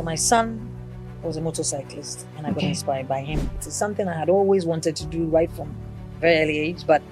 my son was a motorcyclist, and I got Okay. inspired by him. It's something I had always wanted to do right from a very early age, but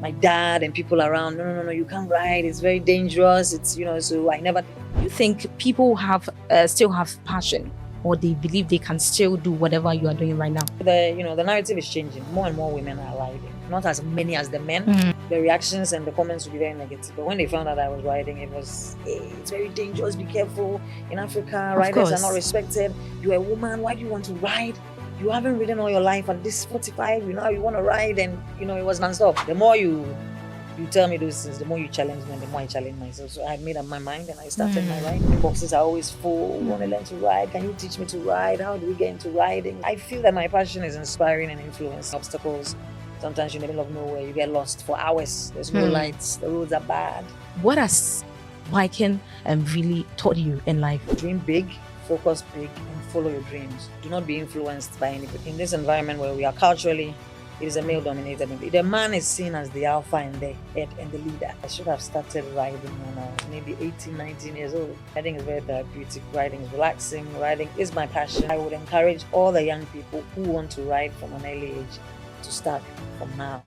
my dad and people around, no, you can't ride. It's very dangerous. It's, so I never. You think people have still have passion, or they believe they can still do whatever you are doing right now? The narrative is changing. More and more women are riding, not as many as the men. The reactions and the comments would be very negative. But when they found out I was riding, it was, hey, it's very dangerous. Be careful. In Africa, riders are not respected. You're a woman. Why do you want to ride? You haven't ridden all your life. At this 45, you want to ride, and it was nonstop. The more you tell me those things, the more you challenge me, and the more I challenge myself. So I made up my mind, and I started my riding. The boxes are always full. Want to learn to ride? Can you teach me to ride? How do we get into riding? I feel that my passion is inspiring and influencing. Obstacles. Sometimes you're in the middle of nowhere, you get lost for hours. There's no lights. The roads are bad. What has biking really taught you in life? Dream big, focus big, and follow your dreams. Do not be influenced by anybody. In this environment where we are culturally, it is a male-dominated. The man is seen as the alpha and the head and the leader. I should have started riding when I was maybe 18, 19 years old. Riding is very therapeutic. Riding is relaxing. Riding is my passion. I would encourage all the young people who want to ride from an early age to start from now.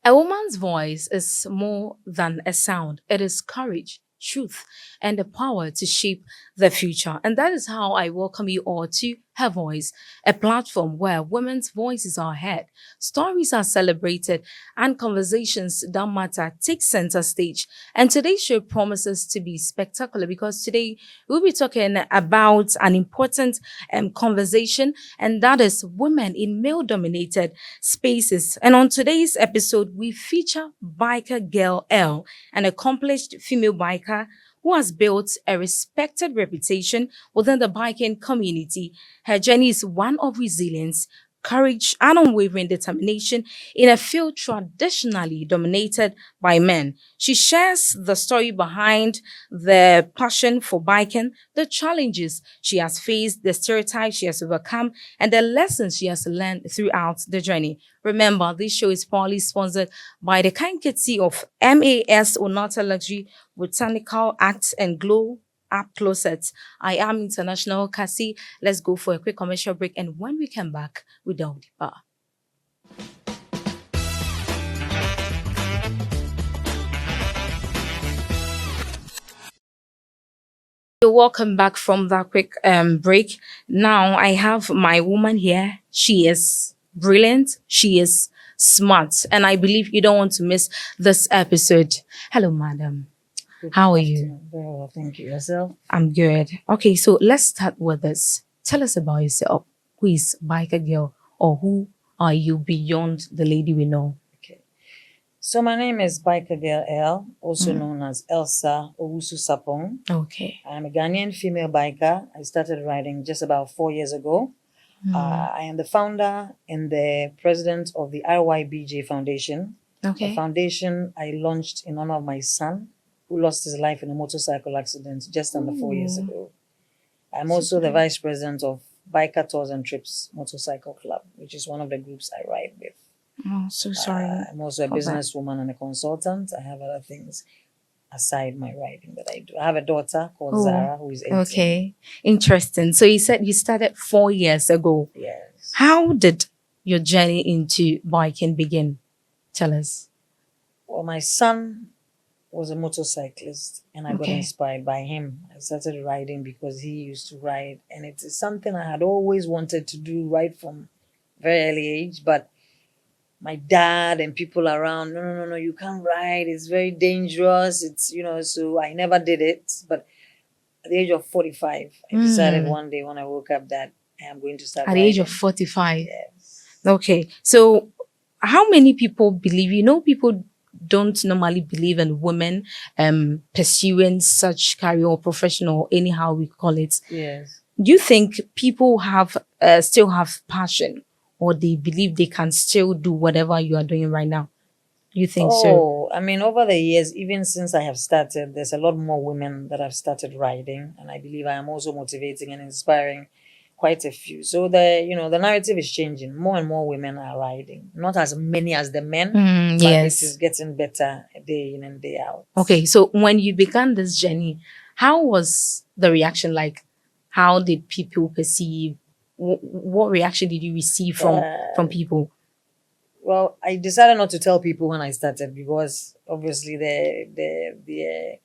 A woman's voice is more than a sound. It is courage, truth, and the power to shape the future. And that is how I welcome you all to Her Voice, a platform where women's voices are heard, stories are celebrated, and conversations that matter take center stage. And today's show promises to be spectacular because today we'll be talking about an important conversation, and that is women in male-dominated spaces. And on today's episode, we feature biker girl L, an accomplished female biker who has built a respected reputation within the biking community. Her journey is one of resilience, courage, and unwavering determination in a field traditionally dominated by men. She shares the story behind the passion for biking, the challenges she has faced, the stereotypes she has overcome, and the lessons she has learned throughout the journey. Remember, this show is proudly sponsored by the kind courtesy of MAS Onata Luxury Botanical Acts and Glow Up Closets. I am International Cassie. Let's go for a quick commercial break, and when we come back, we delve deeper. Welcome back from that quick break. Now I have my woman here. She is brilliant. She is smart, and I believe you don't want to miss this episode. Hello, madam. How are you? Very well, thank you. Yourself? I'm good. Okay, so let's start with this. Tell us about yourself. Who is Biker Girl, or who are you beyond the lady we know? Okay. So my name is Biker Girl L, also known as Elsa Owusu Sapong. Okay. I'm a Ghanaian female biker. I started riding just about 4 years ago. I am the founder and the president of the RYBJ Foundation. Okay. A foundation I launched in honor of my son, who lost his life in a motorcycle accident just under 4 years ago. I'm also the vice president of Biker Tours and Trips Motorcycle Club, which is one of the groups I ride with. Oh, so sorry. I'm also a businesswoman and a consultant. I have other things aside my riding that I do. I have a daughter called Zara, who is 18. Okay, interesting. So you said you started 4 years ago. Yes. How did your journey into biking begin? Tell us. Well, my son was a motorcyclist, and I got inspired by him. I started riding because he used to ride, and it is something I had always wanted to do right from very early age, but my dad and people around, no, you can't ride. It's very dangerous. It's, so I never did it. But at the age of 45, I decided one day when I woke up that I am going to start riding. At the age of 45? Yes. Okay. So how many people believe, people don't normally believe in women pursuing such career or professional, anyhow we call it. Yes. Do you think people have still have passion, or they believe they can still do whatever you are doing right now? You think so? Oh, I mean, over the years, even since I have started, there's a lot more women that have started riding, and I believe I am also motivating and inspiring quite a few. So the narrative is changing. More and more women are riding, not as many as the men, but it Yes. is getting better day in and day out. Okay, so when you began this journey, how was the reaction like? How did people perceive? What reaction did you receive from people? Well, I decided not to tell people when I started because obviously the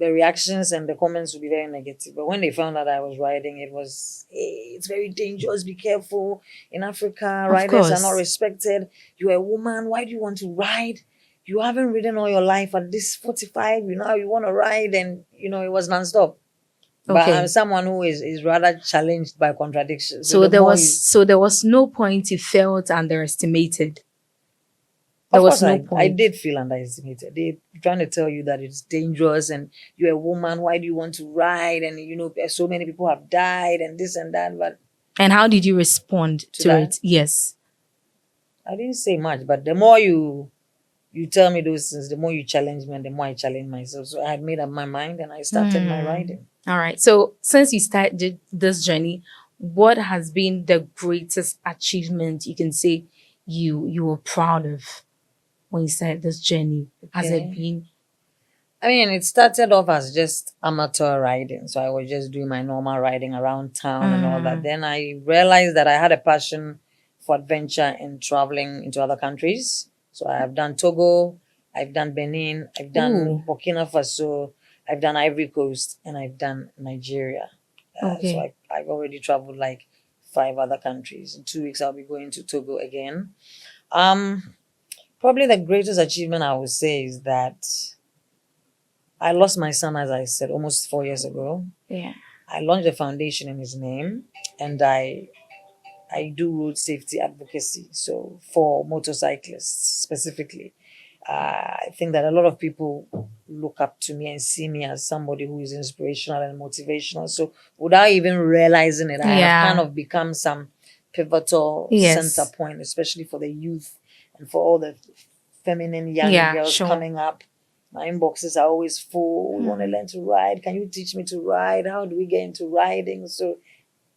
reactions and the comments would be very negative. But when they found out I was riding, it was, hey, it's very dangerous. Be careful. In Africa, Of riders are not course. respected. You're a woman. Why do you want to ride? You haven't ridden all your life. At this 45, you want to ride, and it was nonstop. But Okay. I'm someone who is rather challenged by contradictions. So the there more was no point you felt underestimated. There Of was course, no I point. did feel underestimated. They're trying to tell you that it's dangerous and you're a woman. Why do you want to ride? And so many people have died and this and that. But And how did you respond To to that? it? Yes. I didn't say much. But the more you tell me those things, the more you challenge me, and the more I challenge myself. So I had made up my mind, and I started my riding. All right. So since you started this journey, what has been the greatest achievement you can say you were proud of when you started this journey? Has it Okay. been? I mean, it started off as just amateur riding. So I was just doing my normal riding around town and all that. Then I realized that I had a passion for adventure and traveling into other countries. So I have done Togo, I've done Benin, I've done Ooh. Burkina Faso, I've done Ivory Coast, and I've done Nigeria. Okay. So I've already traveled like 5 other countries. In 2 weeks, I'll be going to Togo again. Probably the greatest achievement I would say is that I lost my son, as I said, almost 4 years ago. Yeah. I launched a foundation in his name, and I do road safety advocacy. So for motorcyclists specifically, I think that a lot of people look up to me and see me as somebody who is inspirational and motivational. So without even realizing it, I Yeah. have kind of become some pivotal Yes. center point, especially for the youth and for all the feminine young Yeah, girls sure. coming up. My inboxes are always full. We want to learn to ride. Can you teach me to ride? How do we get into riding? So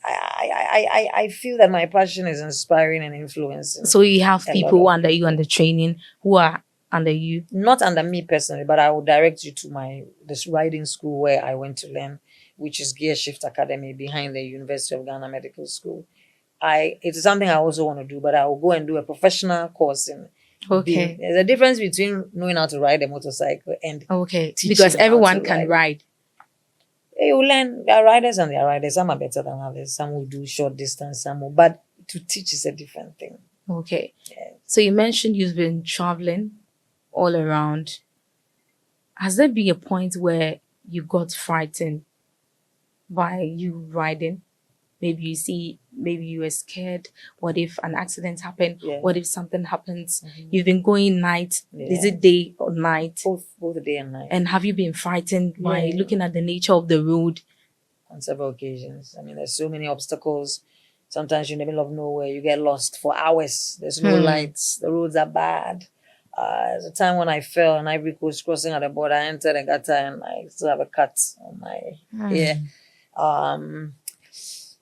I feel that my passion is inspiring and influencing. So you have A people lot of under you under training who are under you. Not under me personally, but I will direct you to this riding school where I went to learn, which is Gear Shift Academy behind the University of Ghana Medical School. It's something I also want to do, but I will go and do a professional course in. Okay. There's a difference between knowing how to ride a motorcycle and Okay. teaching Because how to everyone can ride. you learn. There are riders and there are riders. Some are better than others. Some will do short distance, some will. But to teach is a different thing. Okay. Yeah. So you mentioned you've been traveling all around. Has there been a point where you got frightened by you riding? Maybe you were scared. What if an accident happened? Yeah. What if something happens? You've been going night. Is Yeah. it day or night? Both day and night. And have you been frightened by Yeah. looking at the nature of the road? On several occasions. I mean, there's so many obstacles. Sometimes you're in the middle of nowhere, you get lost for hours. There's no lights. The roads are bad. There's a time when I fell and Ivory Coast crossing at the border. I entered a gutter and I still have a cut on my ear.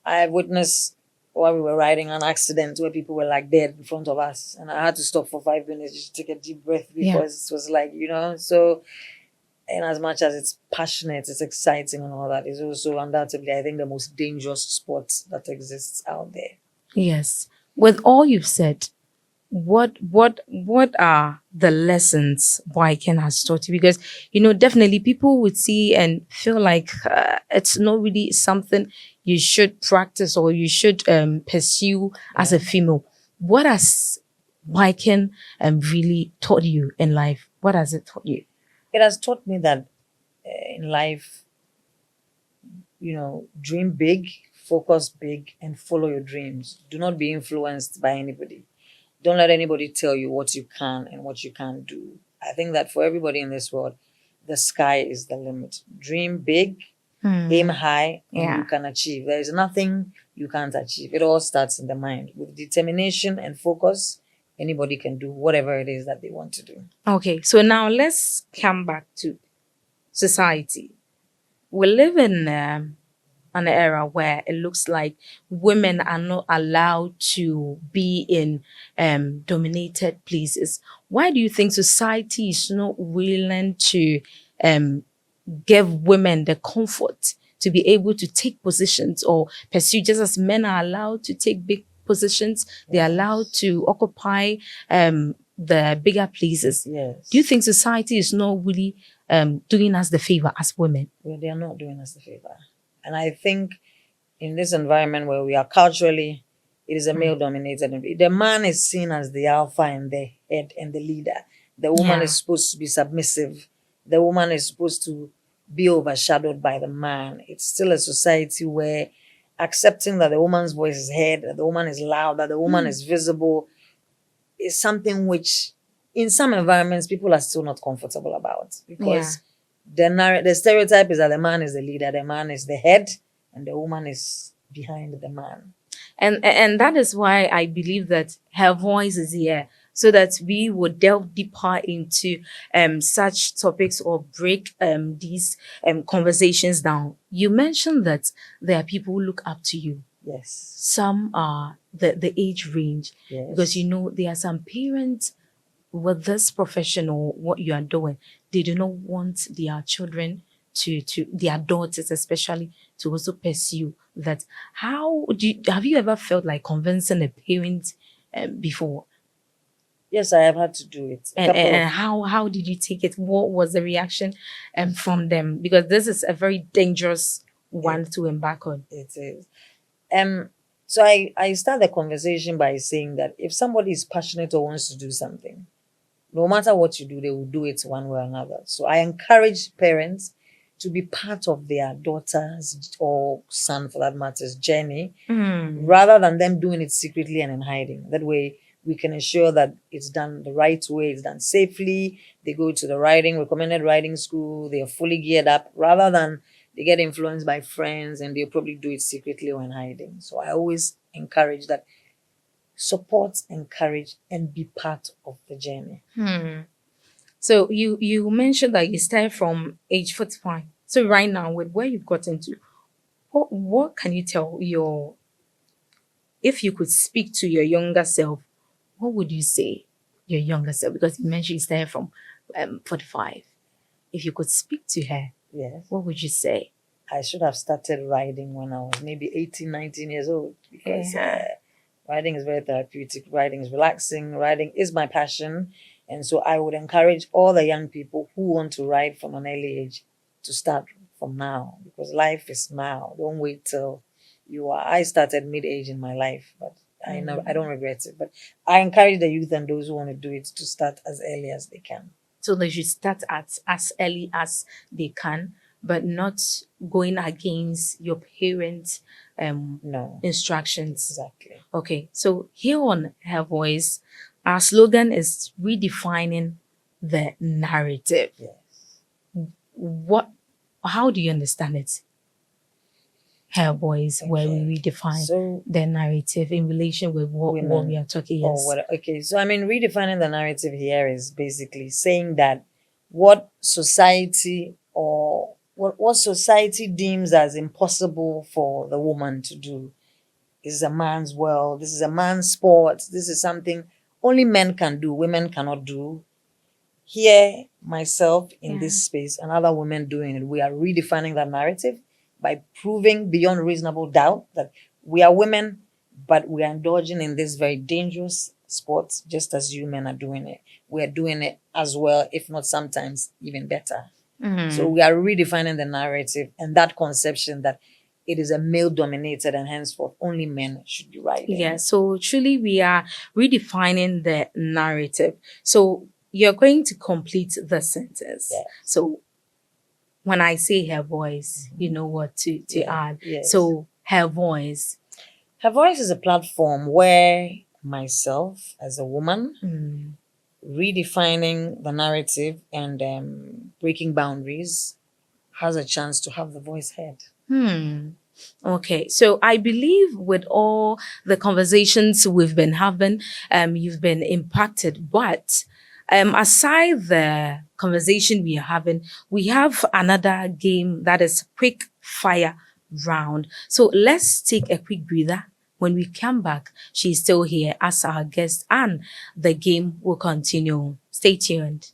I had witnessed while we were riding an accident where people were like dead in front of us, and I had to stop for 5 minutes just to take a deep breath because it was like so. And as much as it's passionate, it's exciting and all that, it's also undoubtedly, I think, the most dangerous sport that exists out there. Yes. With all you've said, what are the lessons biking has taught you? Because definitely people would see and feel like it's not really something you should practice or you should pursue as a female. What has biking really taught you in life? What has it taught you? It has taught me that in life, dream big, focus big, and follow your dreams. Do not be influenced by anybody. Don't let anybody tell you what you can and what you can't do. I think that for everybody in this world, the sky is the limit. Dream big, aim high, and you can achieve. There is nothing you can't achieve. It all starts in the mind. With determination and focus anybody can do whatever it is that they want to do. Okay, so now let's come back to society. We live in an era where it looks like women are not allowed to be in dominated places. Why do you think society is not willing to um, give women the comfort to be able to take positions or pursue, just as men are allowed to take big positions, they're allowed to occupy the bigger places? Yes. Do you think society is not really doing us the favor as women? Well, they are not doing us the favor. And I think in this environment where we are culturally, it is a male dominated. The man is seen as the alpha and the head and the leader. The woman Yeah. is supposed to be submissive. The woman is supposed to be overshadowed by the man. It's still a society where accepting that the woman's voice is heard, that the woman is loud, that the woman is visible, is something which in some environments people are still not comfortable about, because the stereotype is that the man is the leader, the man is the head, and the woman is behind the man. And that is why I believe that her voice is here, so that we would delve deeper into such topics or break these conversations down. You mentioned that there are people who look up to you. Yes. Some are the age range, Yes. because you know there are some parents with this profession or what you are doing, they do not want their children to their daughters especially to also pursue that. Have you ever felt like convincing a parent before? Yes, I have had to do it. And how did you take it? What was the reaction from them? Because this is a very dangerous one to embark on. It is. So I start the conversation by saying that if somebody is passionate or wants to do something, no matter what you do, they will do it one way or another. So I encourage parents to be part of their daughter's or son, for that matter's, journey, rather than them doing it secretly and in hiding. That way, we can ensure that it's done the right way, it's done safely. They go to the recommended riding school, they are fully geared up, rather than they get influenced by friends and they'll probably do it secretly or in hiding. So I always encourage that. Support, encourage, and be part of the journey. So you mentioned that you started from age 45. So right now, with where you've gotten to, what can you tell if you could speak to your younger self, what would you say your younger self? Because you mentioned you started from 45. If you could speak to her, Yes. what would you say? I should have started riding when I was maybe 18, 19 years old, because riding is very therapeutic. Riding is relaxing. Riding is my passion. And so I would encourage all the young people who want to ride from an early age to start from now, because life is now. Don't wait till you are. I started mid-age in my life, but I don't regret it. But I encourage the youth and those who want to do it to start as early as they can. So they should start at as early as they can, but not going against your parents' No. instructions. Exactly. Okay, so here on Her Voice, our slogan is redefining the narrative. Yes. How do you understand it? Her Voice, where we redefine the narrative in relation with what we are talking about. Okay, so I mean, redefining the narrative here is basically saying that what society or what society deems as impossible for the woman to do. This is a man's world. This is a man's sport. This is something only men can do. Women cannot do. Here, myself in this space and other women doing it, we are redefining that narrative by proving beyond reasonable doubt that we are women, but we are indulging in this very dangerous sport just as you men are doing it. We are doing it as well, if not sometimes even better. So we are redefining the narrative and that conception that it is a male-dominated and henceforth only men should be riding. Yeah, so truly we are redefining the narrative. So you're going to complete the sentence. Yes. So when I say Her Voice, you know what to add. Yes. So Her Voice. Her Voice is a platform where myself as a woman redefining the narrative and breaking boundaries has a chance to have the voice heard. Okay, so I believe with all the conversations we've been having, you've been impacted. But aside the conversation we are having, we have another game that is quick fire round. So let's take a quick breather. When we come back, she's still here as our guest, and the game will continue. Stay tuned.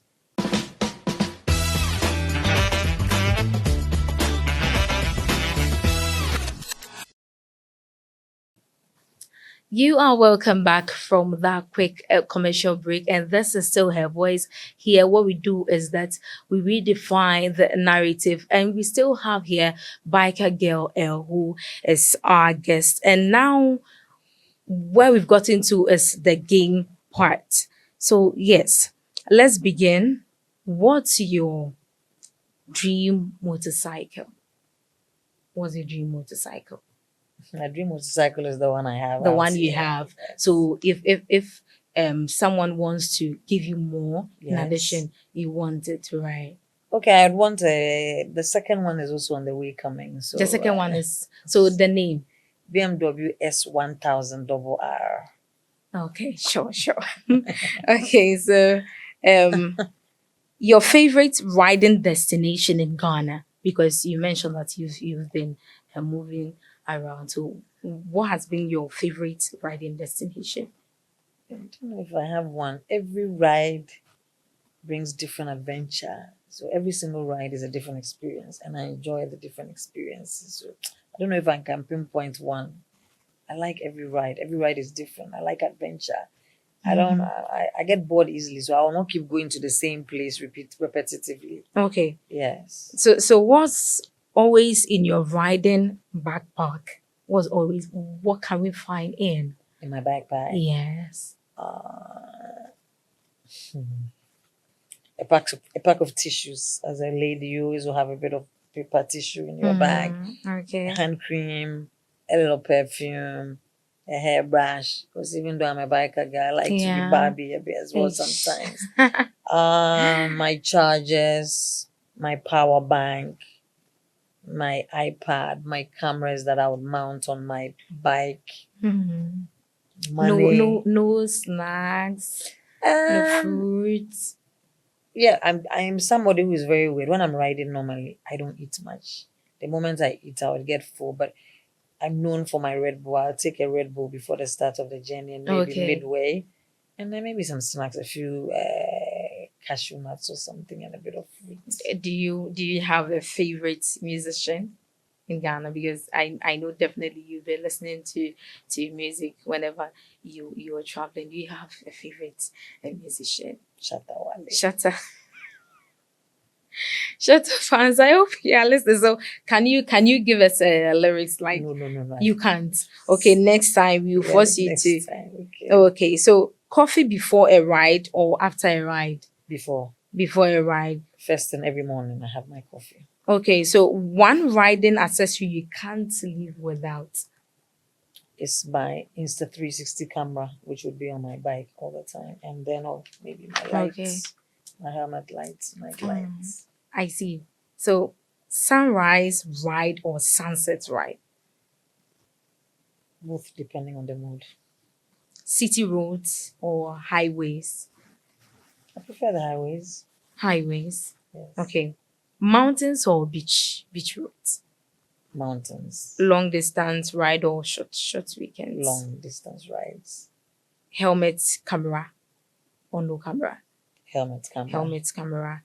You are welcome back from that quick commercial break, and this is still her voice. Here, what we do is that we redefine the narrative, and we still have here Biker Girl L, who is our guest. And now, where we've got into is the game part. So, yes, let's begin. What's your dream motorcycle? What's your dream motorcycle? My dream motorcycle is the one I have. The out one you here. have. So if someone wants to give you more in Yes. addition, you want it to ride. Okay, I'd want the second one is also on the way coming. So The second one is so the name. BMW S1000 double R. Okay, sure. Okay, so your favorite riding destination in Ghana, because you mentioned that you've been moving around. So what has been your favorite riding destination? I don't know if I have one. Every ride brings different adventure. So every single ride is a different experience, and I enjoy the different experiences. So I don't know if I can pinpoint one. I like every ride. Every ride is different. I like adventure. I get bored easily, so I will not keep going to the same place repetitively. Okay. Yes. So what's always in your riding backpack? What's always what can we find in? In my backpack. Yes. A pack of tissues. As a lady, you always will have a bit of paper tissue in your bag. Okay. Hand cream, a little perfume, a hairbrush. Because even though I'm a biker girl, I like to Yeah. be Barbie a bit as well Ish. sometimes. My chargers, my power bank, my iPad, my cameras that I would mount on my bike, Mhm. money. No snacks, no Um, fruits. yeah, I'm somebody who is very weird. When I'm riding normally, I don't eat much. The moment I eat, I would get full. But I'm known for my Red Bull. I'll take a Red Bull before the start of the journey and maybe Okay. midway. And then maybe some snacks, a few cashew nuts or something, and a bit of fruit. Do you have a favorite musician in Ghana? Because I know definitely you've been listening to music whenever you are traveling. Do you have a favorite musician? Shatawale. Shatta fans, I hope you are listening. So can you give us lyrics like No. you can't? Okay, next time we will force you next to. time, okay. Okay, so coffee before a ride or after a ride? Before Before a ride. first thing every morning, I have my coffee. Okay, so one riding accessory you can't live without. It's my Insta360 camera, which would be on my bike all the time, and then maybe my lights, Okay. my helmet lights, night lights. I see. So sunrise ride or sunset ride? Both depending on the mood. City roads or highways? I prefer the highways. Highways. Yes. Okay. Mountains or beach roads? Mountains. Long distance ride or short weekends? Long distance rides. Helmet camera or no camera? Helmet camera. Helmet camera.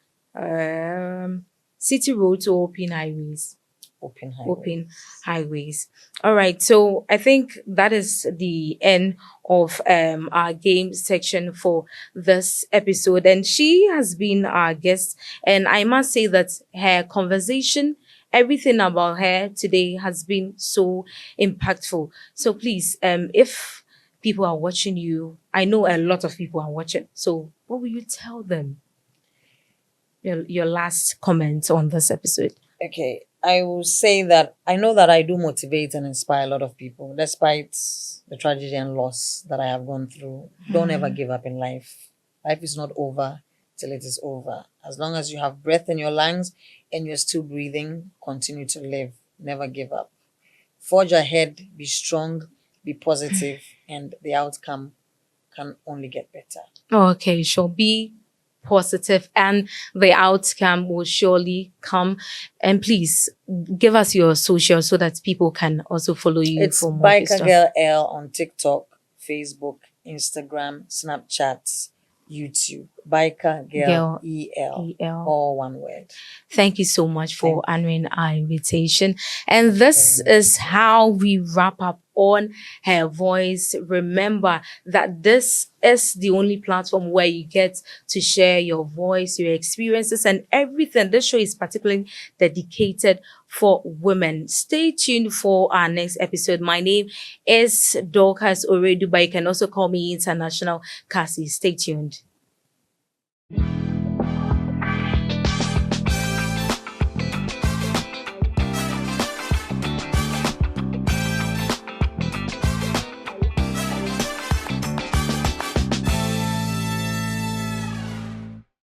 City roads or open highways? Open highways. Open highways. All right. So I think that is the end of our game section for this episode. And she has been our guest. And I must say that her conversation, everything about her today has been so impactful. So please, if people are watching you, I know a lot of people are watching. So what will you tell them? Your last comment on this episode. Okay, I will say that I know that I do motivate and inspire a lot of people, despite the tragedy and loss that I have gone through. Don't ever give up in life. Life is not over till it is over. As long as you have breath in your lungs and you're still breathing, continue to live. Never give up. forge ahead, be strong, be positive, and the outcome can only get better. Okay, sure. Be positive and the outcome will surely come. And please give us your social so that people can also follow you It's for more of your Biker stuff. Girl L on TikTok, Facebook, Instagram, Snapchat, YouTube. Biker Girl Girl EL. EL. All one word. Thank you so much for Thank honoring our invitation. And this is how we wrap up on Her Voice. Remember that this is the only platform where you get to share your voice, your experiences, and everything. This show is particularly dedicated for women. Stay tuned for our next episode. My name is Dorcas Oredu, but you can also call me International Cassie. Stay tuned.